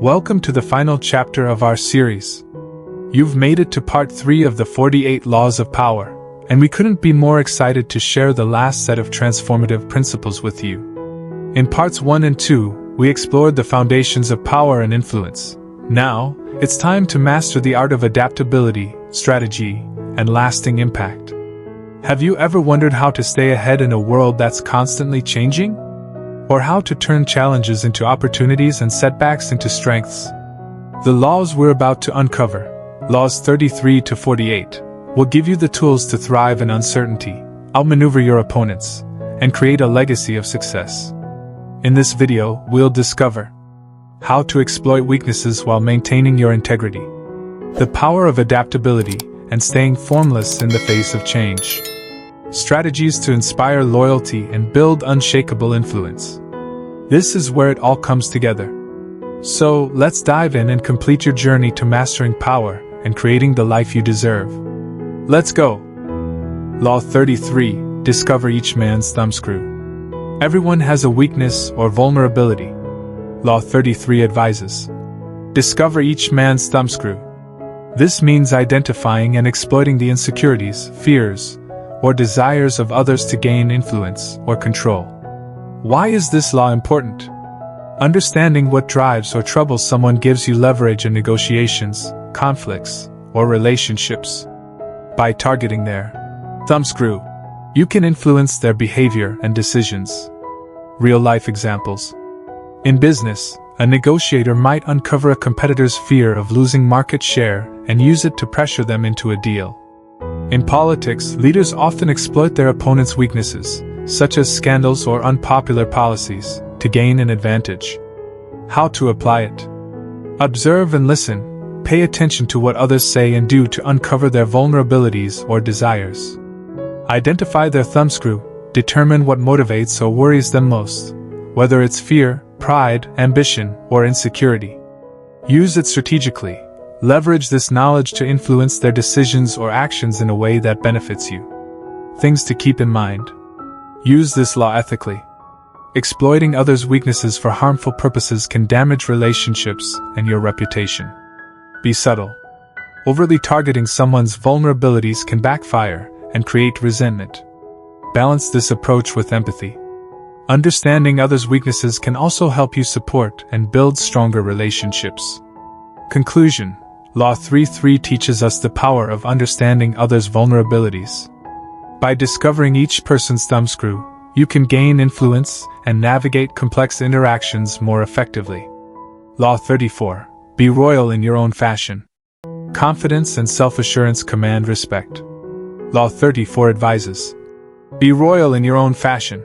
Welcome to the final chapter of our series. You've made it to part 3 of the 48 Laws of Power, and we couldn't be more excited to share the last set of transformative principles with you. In parts 1 and 2, we explored the foundations of power and influence. Now, it's time to master the art of adaptability, strategy, and lasting impact. Have you ever wondered how to stay ahead in a world that's constantly changing? Or how to turn challenges into opportunities and setbacks into strengths? The laws we're about to uncover, Laws 33 to 48, will give you the tools to thrive in uncertainty, outmaneuver your opponents, and create a legacy of success. In this video, we'll discover how to exploit weaknesses while maintaining your integrity, the power of adaptability and staying formless in the face of change, strategies to inspire loyalty and build unshakable influence. This is where it all comes together. So, let's dive in and complete your journey to mastering power and creating the life you deserve. Let's go! Law 33. Discover each man's thumbscrew. Everyone has a weakness or vulnerability. Law 33 advises: discover each man's thumbscrew. This means identifying and exploiting the insecurities, fears, or desires of others to gain influence or control. Why is this law important? Understanding what drives or troubles someone gives you leverage in negotiations, conflicts, or relationships. By targeting their thumbscrew, you can influence their behavior and decisions. Real-life examples. In business, a negotiator might uncover a competitor's fear of losing market share and use it to pressure them into a deal. In politics, leaders often exploit their opponents' weaknesses, such as scandals or unpopular policies, to gain an advantage. How to apply it? Observe and listen. Pay attention to what others say and do to uncover their vulnerabilities or desires. Identify their thumbscrew. Determine what motivates or worries them most, whether it's fear, pride, ambition, or insecurity. Use it strategically. Leverage this knowledge to influence their decisions or actions in a way that benefits you. Things to keep in mind. Use this law ethically. Exploiting others' weaknesses for harmful purposes can damage relationships and your reputation. Be subtle. Overly targeting someone's vulnerabilities can backfire and create resentment. Balance this approach with empathy. Understanding others' weaknesses can also help you support and build stronger relationships. Conclusion. Law 33 teaches us the power of understanding others' vulnerabilities. By discovering each person's thumbscrew, you can gain influence and navigate complex interactions more effectively. Law 34. Be royal in your own fashion. Confidence and self-assurance command respect. Law 34 advises: be royal in your own fashion.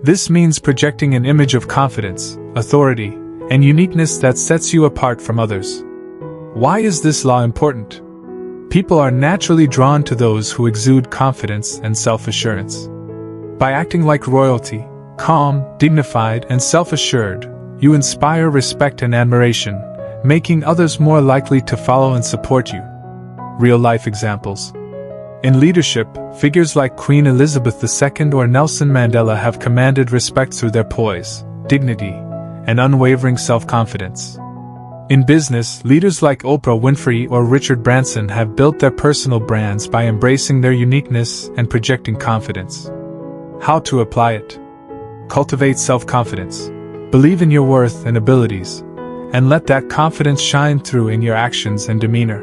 This means projecting an image of confidence, authority, and uniqueness that sets you apart from others. Why is this law important? People are naturally drawn to those who exude confidence and self-assurance. By acting like royalty, calm, dignified, and self-assured, you inspire respect and admiration, making others more likely to follow and support you. Real-life examples. In leadership, figures like Queen Elizabeth II or Nelson Mandela have commanded respect through their poise, dignity, and unwavering self-confidence. In business, leaders like Oprah Winfrey or Richard Branson have built their personal brands by embracing their uniqueness and projecting confidence. How to apply it? Cultivate self-confidence. Believe in your worth and abilities, and let that confidence shine through in your actions and demeanor.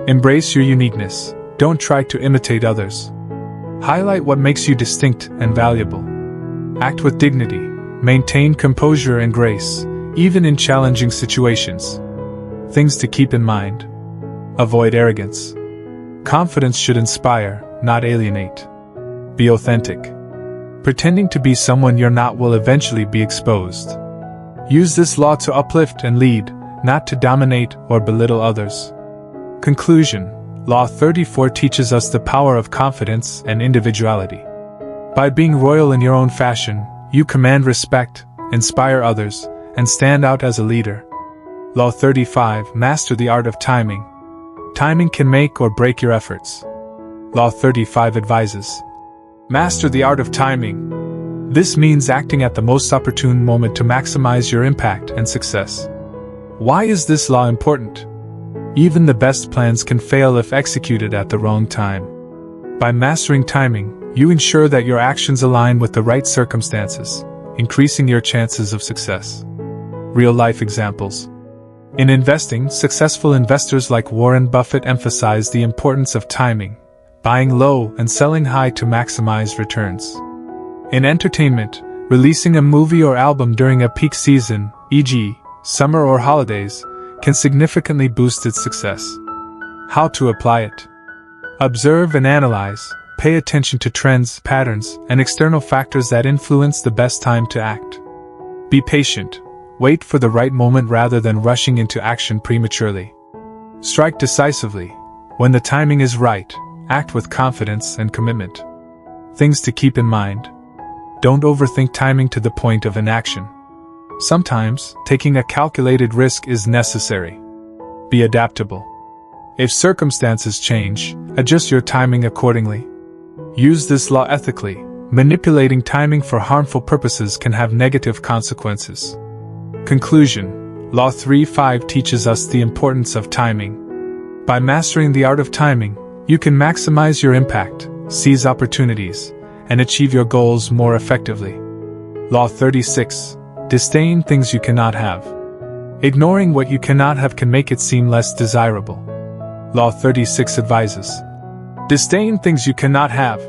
Embrace your uniqueness. Don't try to imitate others. Highlight what makes you distinct and valuable. Act with dignity. Maintain composure and grace, even in challenging situations. Things to keep in mind. Avoid arrogance. Confidence should inspire, not alienate. Be authentic. Pretending to be someone you're not will eventually be exposed. Use this law to uplift and lead, not to dominate or belittle others. Conclusion. Law 34 teaches us the power of confidence and individuality. By being royal in your own fashion, you command respect, inspire others, and stand out as a leader. Law 35. Master the art of timing. Timing can make or break your efforts. Law 35 advises: master the art of timing. This means acting at the most opportune moment to maximize your impact and success. Why is this law important? Even the best plans can fail if executed at the wrong time. By mastering timing, you ensure that your actions align with the right circumstances, increasing your chances of success. Real-life examples. In investing, successful investors like Warren Buffett emphasize the importance of timing, buying low and selling high to maximize returns. In entertainment, releasing a movie or album during a peak season, e.g., summer or holidays, can significantly boost its success. How to apply it? Observe and analyze. Pay attention to trends, patterns, and external factors that influence the best time to act. Be patient. Wait for the right moment rather than rushing into action prematurely. Strike decisively. When the timing is right, act with confidence and commitment. Things to keep in mind. Don't overthink timing to the point of inaction. Sometimes, taking a calculated risk is necessary. Be adaptable. If circumstances change, adjust your timing accordingly. Use this law ethically. Manipulating timing for harmful purposes can have negative consequences. Conclusion. Law 3.5 teaches us the importance of timing. By mastering the art of timing, you can maximize your impact, seize opportunities, and achieve your goals more effectively. Law 36. Disdain things you cannot have. Ignoring what you cannot have can make it seem less desirable. Law 36 advises. Disdain things you cannot have.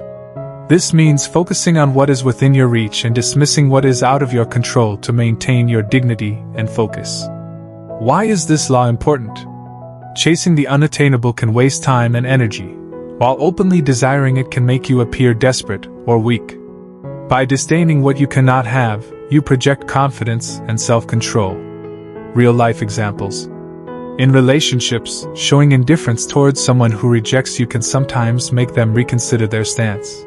This means focusing on what is within your reach and dismissing what is out of your control to maintain your dignity and focus. Why is this law important? Chasing the unattainable can waste time and energy, while openly desiring it can make you appear desperate or weak. By disdaining what you cannot have, you project confidence and self-control. Real-life examples. In relationships, showing indifference towards someone who rejects you can sometimes make them reconsider their stance.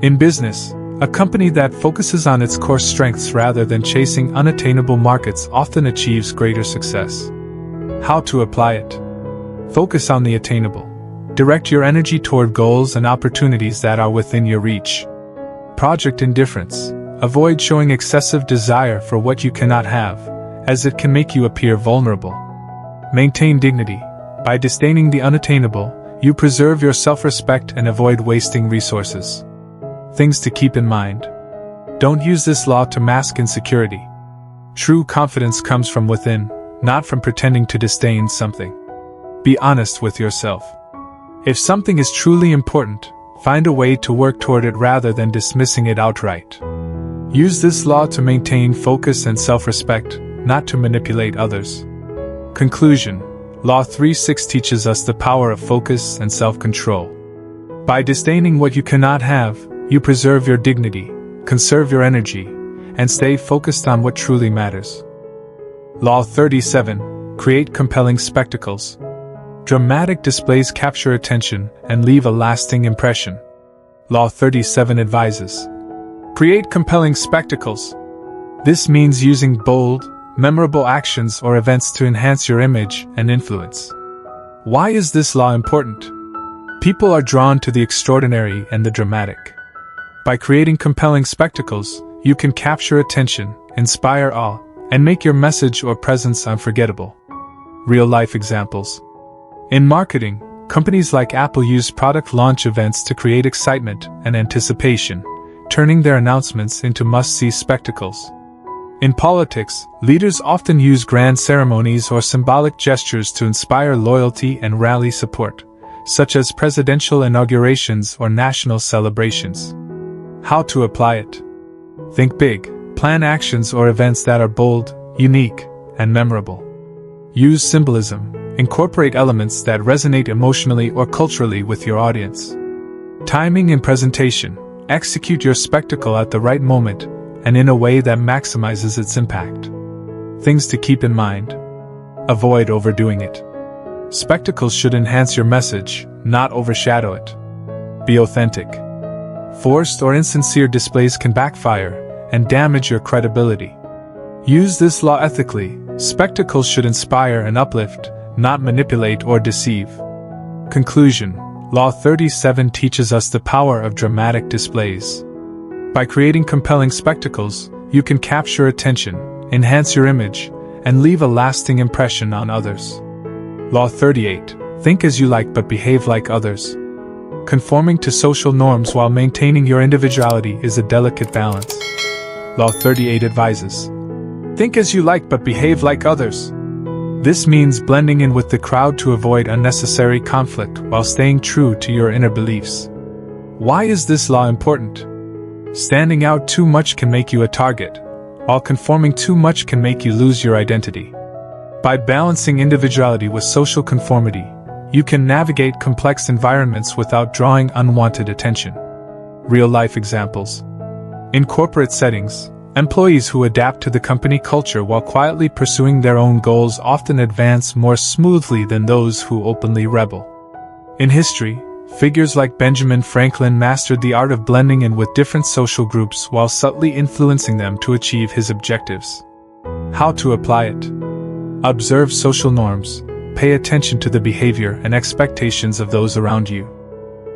In business, a company that focuses on its core strengths rather than chasing unattainable markets often achieves greater success. How to apply it? Focus on the attainable. Direct your energy toward goals and opportunities that are within your reach. Project indifference. Avoid showing excessive desire for what you cannot have, as it can make you appear vulnerable. Maintain dignity. By disdaining the unattainable, you preserve your self-respect and avoid wasting resources. Things to keep in mind. Don't use this law to mask insecurity. True confidence comes from within, not from pretending to disdain something. Be honest with yourself. If something is truly important, find a way to work toward it rather than dismissing it outright. Use this law to maintain focus and self-respect, not to manipulate others. Conclusion. Law 3.6 teaches us the power of focus and self-control. By disdaining what you cannot have, you preserve your dignity, conserve your energy, and stay focused on what truly matters. Law 37. Create compelling spectacles. Dramatic displays capture attention and leave a lasting impression. Law 37 advises. Create compelling spectacles. This means using bold, memorable actions or events to enhance your image and influence. Why is this law important? People are drawn to the extraordinary and the dramatic. By creating compelling spectacles, you can capture attention, inspire awe, and make your message or presence unforgettable. Real-life examples. In marketing, companies like Apple use product launch events to create excitement and anticipation, turning their announcements into must-see spectacles. In politics, leaders often use grand ceremonies or symbolic gestures to inspire loyalty and rally support, such as presidential inaugurations or national celebrations. How to apply it? Think big. Plan actions or events that are bold, unique, and memorable. Use symbolism. Incorporate elements that resonate emotionally or culturally with your audience. Timing and presentation. Execute your spectacle at the right moment and in a way that maximizes its impact. Things to keep in mind. Avoid overdoing it. Spectacles should enhance your message, not overshadow it. Be authentic. Forced or insincere displays can backfire and damage your credibility. Use this law ethically. Spectacles should inspire and uplift, not manipulate or deceive. Conclusion. Law 37 teaches us the power of dramatic displays. By creating compelling spectacles, you can capture attention, enhance your image, and leave a lasting impression on others. Law 38. Think as you like but behave like others. Conforming to social norms while maintaining your individuality is a delicate balance. Law 38 advises: think as you like but behave like others. This means blending in with the crowd to avoid unnecessary conflict while staying true to your inner beliefs. Why is this law important? Standing out too much can make you a target, while conforming too much can make you lose your identity. By balancing individuality with social conformity, you can navigate complex environments without drawing unwanted attention. Real-life examples. In corporate settings, employees who adapt to the company culture while quietly pursuing their own goals often advance more smoothly than those who openly rebel. In history, figures like Benjamin Franklin mastered the art of blending in with different social groups while subtly influencing them to achieve his objectives. How to apply it? Observe social norms. Pay attention to the behavior and expectations of those around you.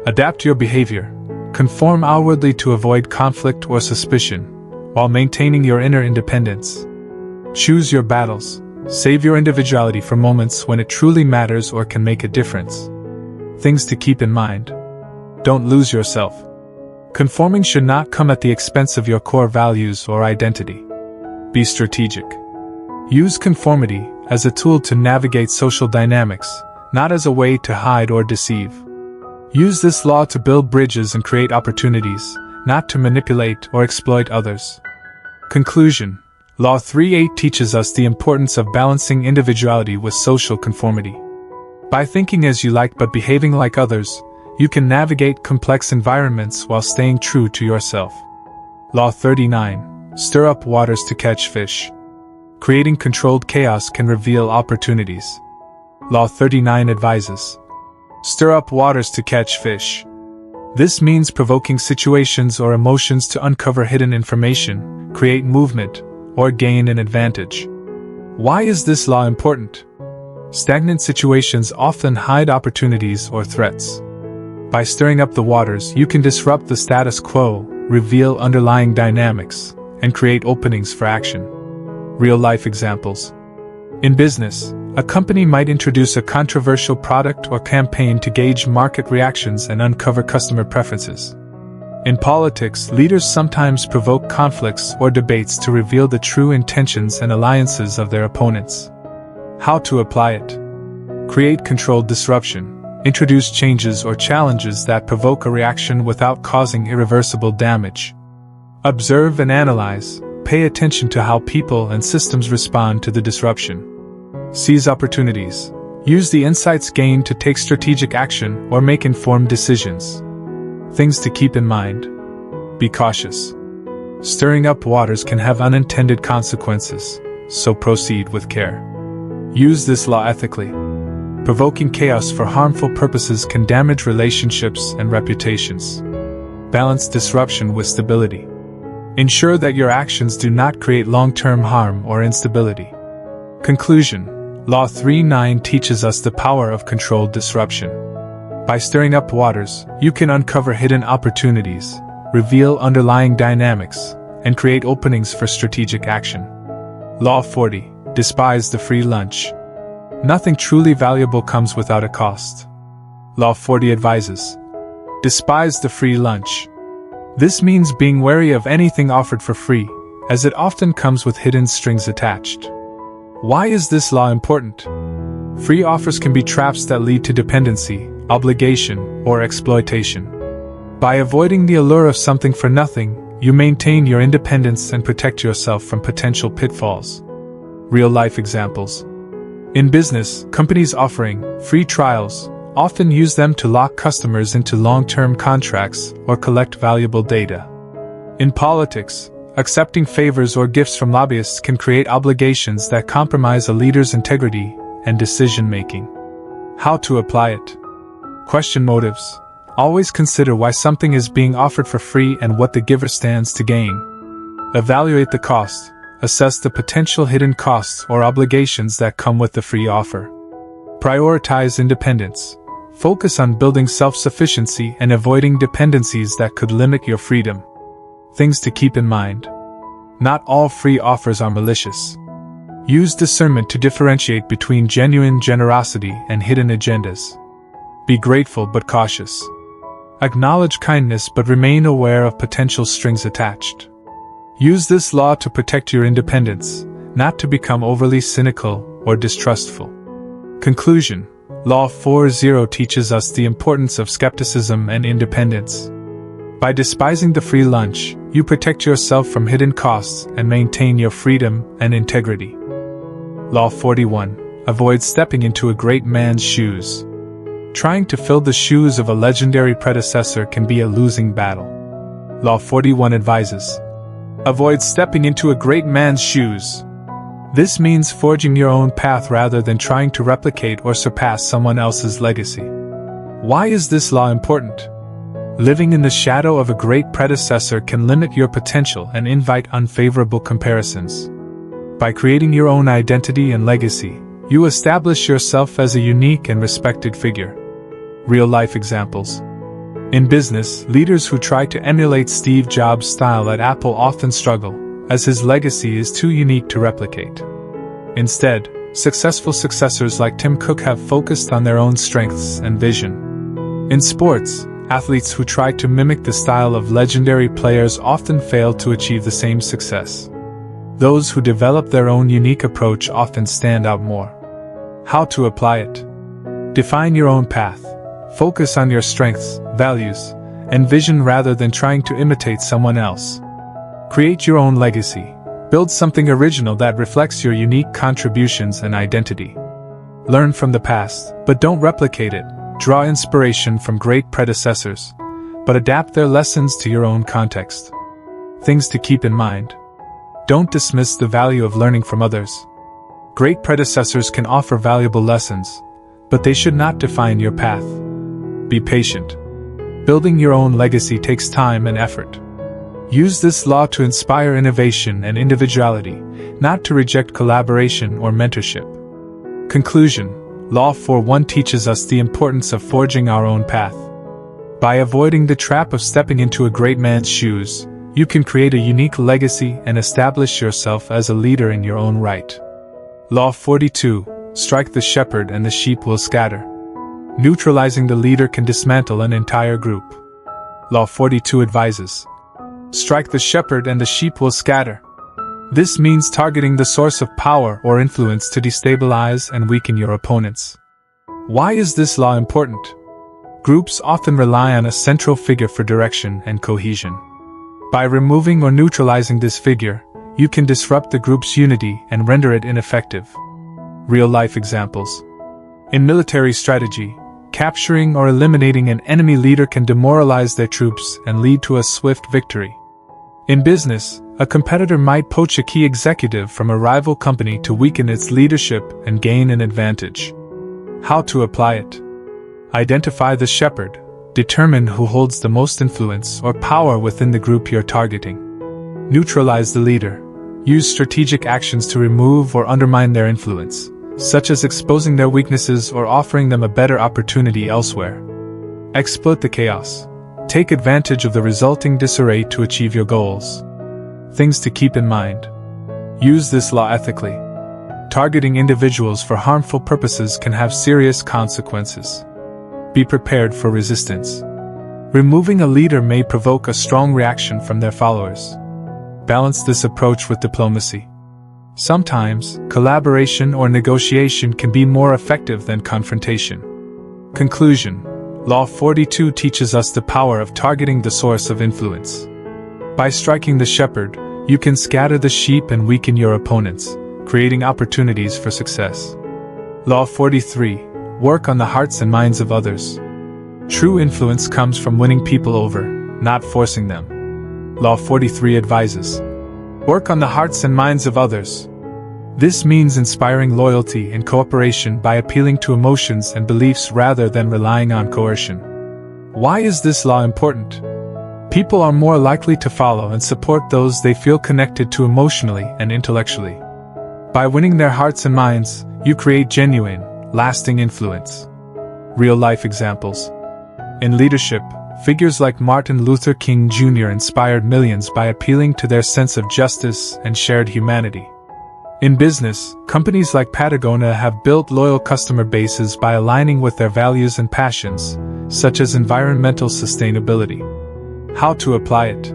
Adapt your behavior. Conform outwardly to avoid conflict or suspicion, while maintaining your inner independence. Choose your battles. Save your individuality for moments when it truly matters or can make a difference. Things to keep in mind. Don't lose yourself. Conforming should not come at the expense of your core values or identity. Be strategic. Use conformity as a tool to navigate social dynamics, not as a way to hide or deceive. Use this law to build bridges and create opportunities, not to manipulate or exploit others. Conclusion. Law 38 teaches us the importance of balancing individuality with social conformity. By thinking as you like but behaving like others, you can navigate complex environments while staying true to yourself. Law 39. Stir up waters to catch fish. Creating controlled chaos can reveal opportunities. Law 39 advises: stir up waters to catch fish. This means provoking situations or emotions to uncover hidden information, create movement, or gain an advantage. Why is this law important? Stagnant situations often hide opportunities or threats. By stirring up the waters, you can disrupt the status quo, reveal underlying dynamics, and create openings for action. Real-life examples. In business, a company might introduce a controversial product or campaign to gauge market reactions and uncover customer preferences. In politics, leaders sometimes provoke conflicts or debates to reveal the true intentions and alliances of their opponents. How to apply it? Create controlled disruption. Introduce changes or challenges that provoke a reaction without causing irreversible damage. Observe and analyze. Pay attention to how people and systems respond to the disruption. Seize opportunities. Use the insights gained to take strategic action or make informed decisions. Things to keep in mind. Be cautious. Stirring up waters can have unintended consequences, so proceed with care. Use this law ethically. Provoking chaos for harmful purposes can damage relationships and reputations. Balance disruption with stability. Ensure that your actions do not create long-term harm or instability. Conclusion. Law 39 teaches us the power of controlled disruption. By stirring up waters, you can uncover hidden opportunities, reveal underlying dynamics, and create openings for strategic action. Law 40. Despise the free lunch. Nothing truly valuable comes without a cost. Law 40 advises: despise the free lunch. This means being wary of anything offered for free, as it often comes with hidden strings attached. Why is this law important? Free offers can be traps that lead to dependency, obligation, or exploitation. By avoiding the allure of something for nothing, you maintain your independence and protect yourself from potential pitfalls. Real-life examples. In business, companies offering free trials often use them to lock customers into long-term contracts or collect valuable data. In politics, accepting favors or gifts from lobbyists can create obligations that compromise a leader's integrity and decision-making. How to apply it? Question motives. Always consider why something is being offered for free and what the giver stands to gain. Evaluate the cost. Assess the potential hidden costs or obligations that come with the free offer. Prioritize independence. Focus on building self-sufficiency and avoiding dependencies that could limit your freedom. Things to keep in mind. Not all free offers are malicious. Use discernment to differentiate between genuine generosity and hidden agendas. Be grateful but cautious. Acknowledge kindness but remain aware of potential strings attached. Use this law to protect your independence, not to become overly cynical or distrustful. Conclusion: Law 40 teaches us the importance of skepticism and independence. By despising the free lunch, you protect yourself from hidden costs and maintain your freedom and integrity. Law 41. Avoid stepping into a great man's shoes. Trying to fill the shoes of a legendary predecessor can be a losing battle. Law 41 advises: avoid stepping into a great man's shoes. This means forging your own path rather than trying to replicate or surpass someone else's legacy. Why is this law important? Living in the shadow of a great predecessor can limit your potential and invite unfavorable comparisons. By creating your own identity and legacy, you establish yourself as a unique and respected figure. Real-life examples. In business, leaders who try to emulate Steve Jobs' style at Apple often struggle, as his legacy is too unique to replicate. Instead, successful successors like Tim Cook have focused on their own strengths and vision. In sports, athletes who try to mimic the style of legendary players often fail to achieve the same success. Those who develop their own unique approach often stand out more. How to apply it? Define your own path. Focus on your strengths, values, and vision rather than trying to imitate someone else. Create your own legacy. Build something original that reflects your unique contributions and identity. Learn from the past, but don't replicate it. Draw inspiration from great predecessors, but adapt their lessons to your own context. Things to keep in mind. Don't dismiss the value of learning from others. Great predecessors can offer valuable lessons, but they should not define your path. Be patient. Building your own legacy takes time and effort. Use this law to inspire innovation and individuality, not to reject collaboration or mentorship. Conclusion: Law 41 teaches us the importance of forging our own path. By avoiding the trap of stepping into a great man's shoes, you can create a unique legacy and establish yourself as a leader in your own right. Law 42. Strike the shepherd and the sheep will scatter. Neutralizing the leader can dismantle an entire group. Law 42 advises: strike the shepherd and the sheep will scatter. This means targeting the source of power or influence to destabilize and weaken your opponents. Why is this law important? Groups often rely on a central figure for direction and cohesion. By removing or neutralizing this figure, you can disrupt the group's unity and render it ineffective. Real-life examples. In military strategy, capturing or eliminating an enemy leader can demoralize their troops and lead to a swift victory. In business, a competitor might poach a key executive from a rival company to weaken its leadership and gain an advantage. How to apply it? Identify the shepherd. Determine who holds the most influence or power within the group you're targeting. Neutralize the leader. Use strategic actions to remove or undermine their influence, such as exposing their weaknesses or offering them a better opportunity elsewhere. Exploit the chaos. Take advantage of the resulting disarray to achieve your goals. Things to keep in mind. Use this law ethically. Targeting individuals for harmful purposes can have serious consequences. Be prepared for resistance. Removing a leader may provoke a strong reaction from their followers. Balance this approach with diplomacy. Sometimes, collaboration or negotiation can be more effective than confrontation. Conclusion: Law 42 teaches us the power of targeting the source of influence. By striking the shepherd, you can scatter the sheep and weaken your opponents, creating opportunities for success. Law 43. Work on the hearts and minds of others. True influence comes from winning people over, not forcing them. Law 43 advises: work on the hearts and minds of others. This means inspiring loyalty and cooperation by appealing to emotions and beliefs rather than relying on coercion. Why is this law important? People are more likely to follow and support those they feel connected to emotionally and intellectually. By winning their hearts and minds, you create genuine, lasting influence. Real-life examples. In leadership, figures like Martin Luther King Jr. inspired millions by appealing to their sense of justice and shared humanity. In business, companies like Patagonia have built loyal customer bases by aligning with their values and passions, such as environmental sustainability. How to apply it?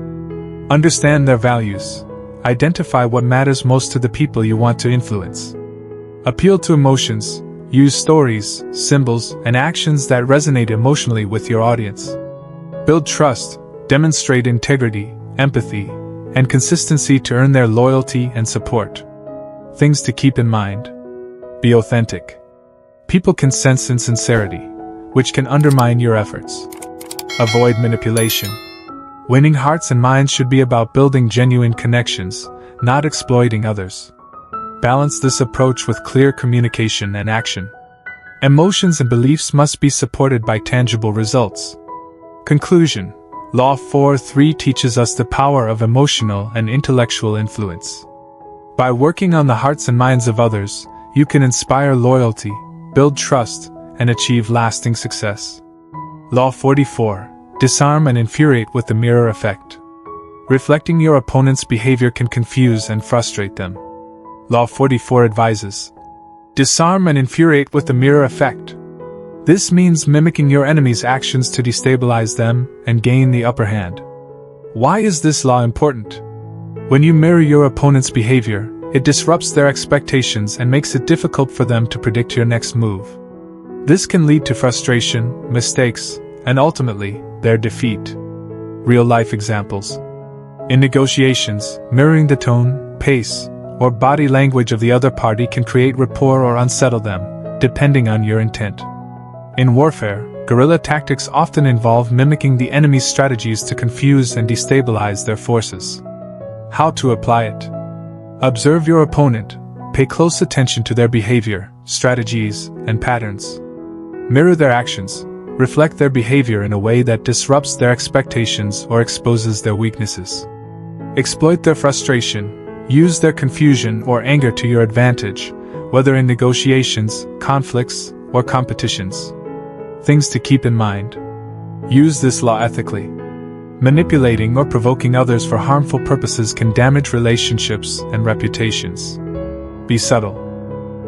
Understand their values. Identify what matters most to the people you want to influence. Appeal to emotions. Use stories, symbols, and actions that resonate emotionally with your audience. Build trust. Demonstrate integrity, empathy, and consistency to earn their loyalty and support. Things to keep in mind. Be authentic. People can sense insincerity, which can undermine your efforts. Avoid manipulation. Winning hearts and minds should be about building genuine connections, not exploiting others. Balance this approach with clear communication and action. Emotions and beliefs must be supported by tangible results. Conclusion. Law 4.3 teaches us the power of emotional and intellectual influence. By working on the hearts and minds of others, you can inspire loyalty, build trust, and achieve lasting success. Law 44. Disarm and infuriate with the mirror effect. Reflecting your opponent's behavior can confuse and frustrate them. Law 44 advises: disarm and infuriate with the mirror effect. This means mimicking your enemy's actions to destabilize them and gain the upper hand. Why is this law important? When you mirror your opponent's behavior, it disrupts their expectations and makes it difficult for them to predict your next move. This can lead to frustration, mistakes, and ultimately, their defeat. Real-life examples. In negotiations, mirroring the tone, pace, or body language of the other party can create rapport or unsettle them, depending on your intent. In warfare, guerrilla tactics often involve mimicking the enemy's strategies to confuse and destabilize their forces. How to apply it? Observe your opponent, pay close attention to their behavior, strategies, and patterns. Mirror their actions, reflect their behavior in a way that disrupts their expectations or exposes their weaknesses. Exploit their frustration, use their confusion or anger to your advantage, whether in negotiations, conflicts, or competitions. Things to keep in mind. Use this law ethically. Manipulating or provoking others for harmful purposes can damage relationships and reputations. Be subtle.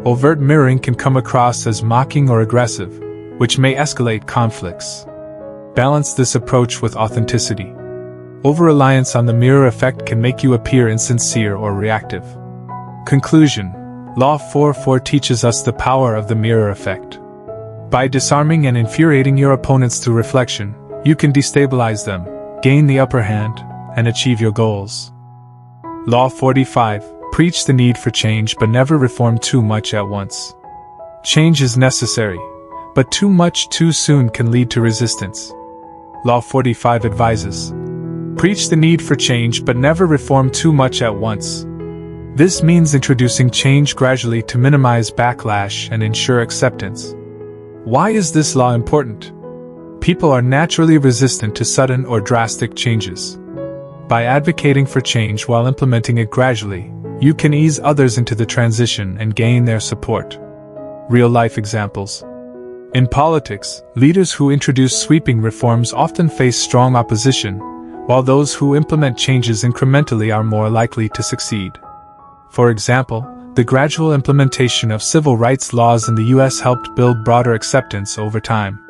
Overt mirroring can come across as mocking or aggressive, which may escalate conflicts. Balance this approach with authenticity. Over-reliance on the mirror effect can make you appear insincere or reactive. Conclusion. Law 4.4 teaches us the power of the mirror effect. By disarming and infuriating your opponents through reflection, you can destabilize them, gain the upper hand, and achieve your goals. Law 45. Preach the need for change but never reform too much at once. Change is necessary, but too much too soon can lead to resistance. Law 45 advises: preach the need for change but never reform too much at once. This means introducing change gradually to minimize backlash and ensure acceptance. Why is this law important? People are naturally resistant to sudden or drastic changes. By advocating for change while implementing it gradually, you can ease others into the transition and gain their support. Real-life examples. In politics, leaders who introduce sweeping reforms often face strong opposition, while those who implement changes incrementally are more likely to succeed. For example, the gradual implementation of civil rights laws in the U.S. helped build broader acceptance over time.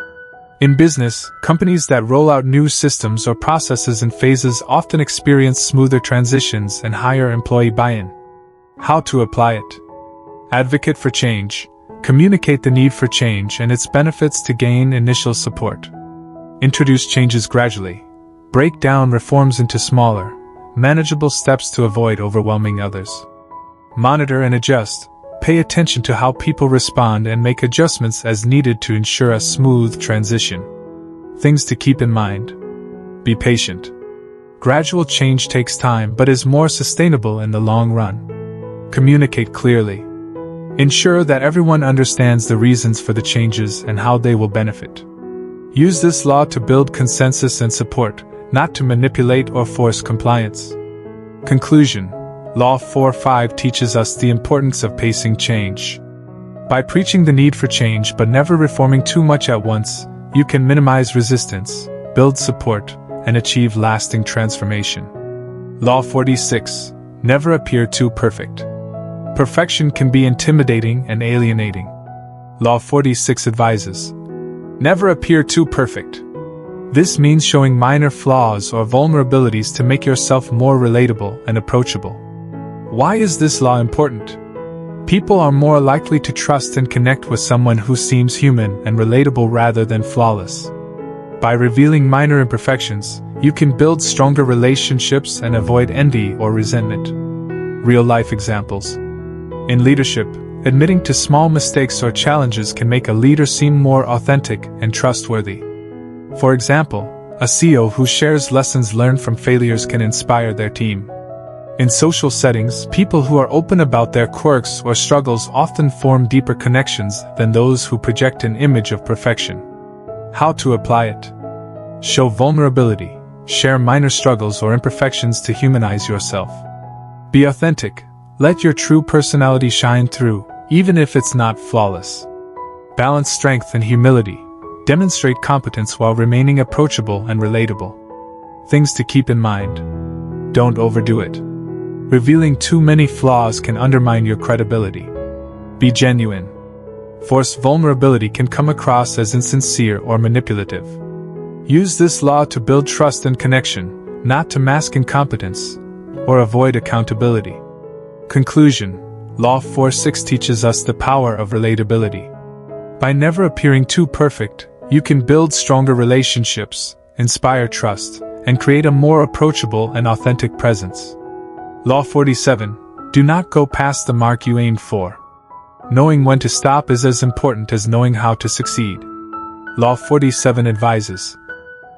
In business, companies that roll out new systems or processes in phases often experience smoother transitions and higher employee buy-in. How to apply it? Advocate for change. Communicate the need for change and its benefits to gain initial support. Introduce changes gradually. Break down reforms into smaller, manageable steps to avoid overwhelming others. Monitor and adjust. Pay attention to how people respond and make adjustments as needed to ensure a smooth transition. Things to keep in mind. Be patient. Gradual change takes time but is more sustainable in the long run. Communicate clearly. Ensure that everyone understands the reasons for the changes and how they will benefit. Use this law to build consensus and support, not to manipulate or force compliance. Conclusion. Law 4.5 teaches us the importance of pacing change. By preaching the need for change but never reforming too much at once, you can minimize resistance, build support, and achieve lasting transformation. Law 46. Never appear too perfect. Perfection can be intimidating and alienating. Law 46 advises: never appear too perfect. This means showing minor flaws or vulnerabilities to make yourself more relatable and approachable. Why is this law important? People are more likely to trust and connect with someone who seems human and relatable rather than flawless. By revealing minor imperfections, you can build stronger relationships and avoid envy or resentment. Real-life examples. In leadership, admitting to small mistakes or challenges can make a leader seem more authentic and trustworthy. For example, a CEO who shares lessons learned from failures can inspire their team. In social settings, people who are open about their quirks or struggles often form deeper connections than those who project an image of perfection. How to apply it? Show vulnerability. Share minor struggles or imperfections to humanize yourself. Be authentic. Let your true personality shine through, even if it's not flawless. Balance strength and humility. Demonstrate competence while remaining approachable and relatable. Things to keep in mind. Don't overdo it. Revealing too many flaws can undermine your credibility. Be genuine. Forced vulnerability can come across as insincere or manipulative. Use this law to build trust and connection, not to mask incompetence or avoid accountability. Conclusion. Law 46 teaches us the power of relatability. By never appearing too perfect, you can build stronger relationships, inspire trust, and create a more approachable and authentic presence. Law 47. Do not go past the mark you aimed for. Knowing when to stop is as important as knowing how to succeed. Law 47 advises: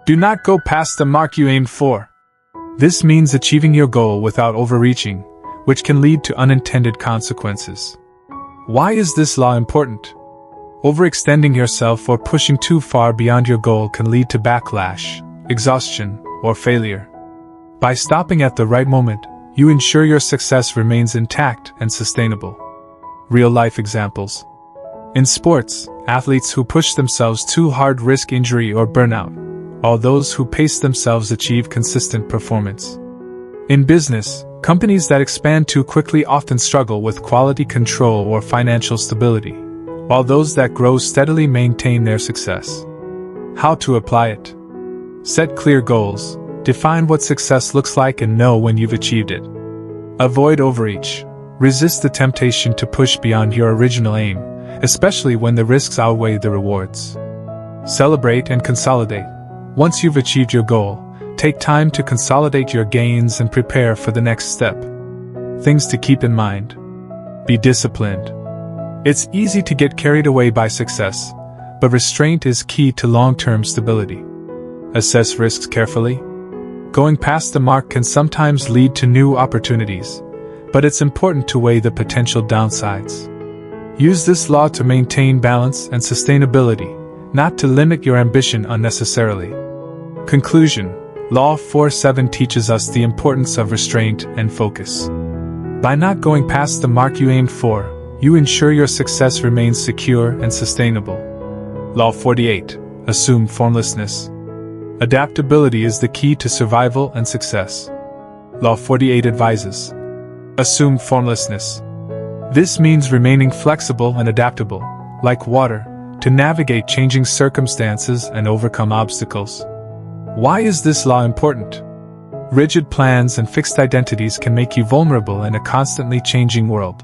do not go past the mark you aimed for. This means achieving your goal without overreaching, which can lead to unintended consequences. Why is this law important? Overextending yourself or pushing too far beyond your goal can lead to backlash, exhaustion, or failure. By stopping at the right moment, you ensure your success remains intact and sustainable. Real-life examples. In sports, athletes who push themselves too hard risk injury or burnout, while those who pace themselves achieve consistent performance. In business, companies that expand too quickly often struggle with quality control or financial stability, while those that grow steadily maintain their success. How to apply it? Set clear goals, define what success looks like and know when you've achieved it. Avoid overreach. Resist the temptation to push beyond your original aim, especially when the risks outweigh the rewards. Celebrate and consolidate. Once you've achieved your goal, take time to consolidate your gains and prepare for the next step. Things to keep in mind. Be disciplined. It's easy to get carried away by success, but restraint is key to long-term stability. Assess risks carefully. Going past the mark can sometimes lead to new opportunities, but it's important to weigh the potential downsides. Use this law to maintain balance and sustainability, not to limit your ambition unnecessarily. Conclusion. Law 47 teaches us the importance of restraint and focus. By not going past the mark you aimed for, you ensure your success remains secure and sustainable. Law 48. Assume formlessness. Adaptability is the key to survival and success. Law 48 advises: assume formlessness. This means remaining flexible and adaptable, like water, to navigate changing circumstances and overcome obstacles. Why is this law important? Rigid plans and fixed identities can make you vulnerable in a constantly changing world.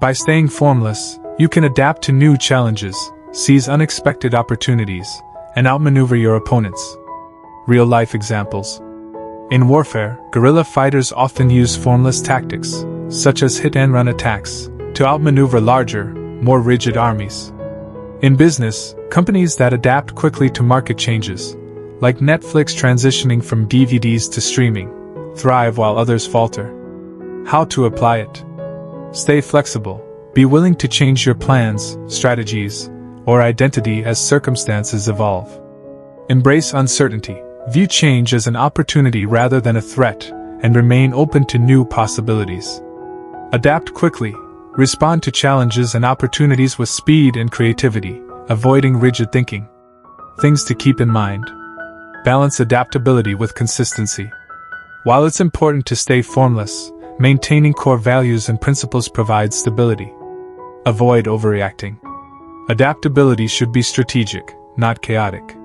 By staying formless, you can adapt to new challenges, seize unexpected opportunities, and outmaneuver your opponents. Real-life examples. In warfare, guerrilla fighters often use formless tactics, such as hit-and-run attacks, to outmaneuver larger, more rigid armies. In business, companies that adapt quickly to market changes, like Netflix transitioning from DVDs to streaming, thrive while others falter. How to apply it? Stay flexible. Be willing to change your plans, strategies, or identity as circumstances evolve. Embrace uncertainty. View change as an opportunity rather than a threat, and remain open to new possibilities. Adapt quickly. Respond to challenges and opportunities with speed and creativity, avoiding rigid thinking. Things to keep in mind. Balance adaptability with consistency. While it's important to stay formless, maintaining core values and principles provides stability. Avoid overreacting. Adaptability should be strategic, not chaotic.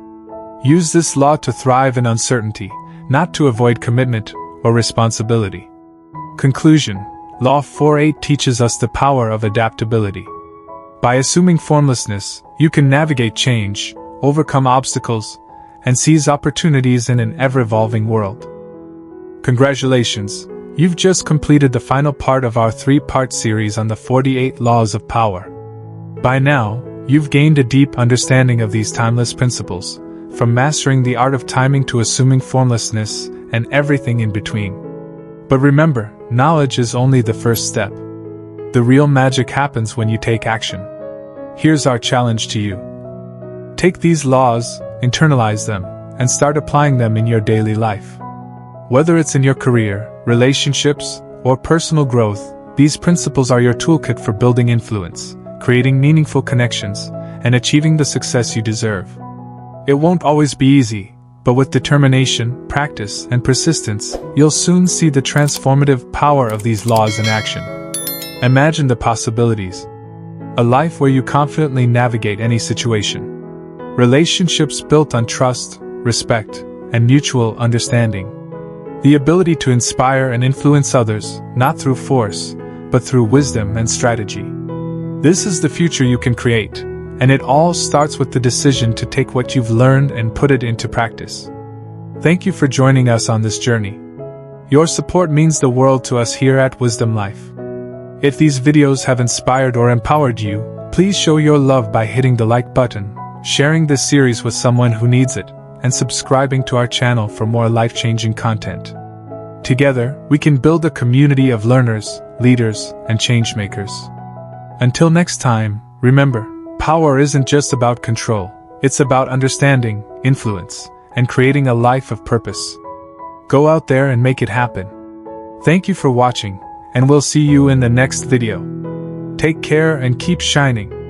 Use this law to thrive in uncertainty, not to avoid commitment or responsibility. Conclusion: Law 4.8 teaches us the power of adaptability. By assuming formlessness, you can navigate change, overcome obstacles, and seize opportunities in an ever-evolving world. Congratulations! You've just completed the final part of our 3-part series on the 48 Laws of Power. By now, you've gained a deep understanding of these timeless principles, from mastering the art of timing to assuming formlessness and everything in between. But remember, knowledge is only the first step. The real magic happens when you take action. Here's our challenge to you. Take these laws, internalize them, and start applying them in your daily life. Whether it's in your career, relationships, or personal growth, these principles are your toolkit for building influence, creating meaningful connections, and achieving the success you deserve. It won't always be easy, but with determination, practice, and persistence, you'll soon see the transformative power of these laws in action. Imagine the possibilities. A life where you confidently navigate any situation. Relationships built on trust, respect, and mutual understanding. The ability to inspire and influence others, not through force, but through wisdom and strategy. This is the future you can create, and it all starts with the decision to take what you've learned and put it into practice. Thank you for joining us on this journey. Your support means the world to us here at Wisdom Life. If these videos have inspired or empowered you, please show your love by hitting the like button, sharing this series with someone who needs it, and subscribing to our channel for more life-changing content. Together, we can build a community of learners, leaders, and changemakers. Until next time, remember, power isn't just about control, it's about understanding, influence, and creating a life of purpose. Go out there and make it happen. Thank you for watching, and we'll see you in the next video. Take care and keep shining.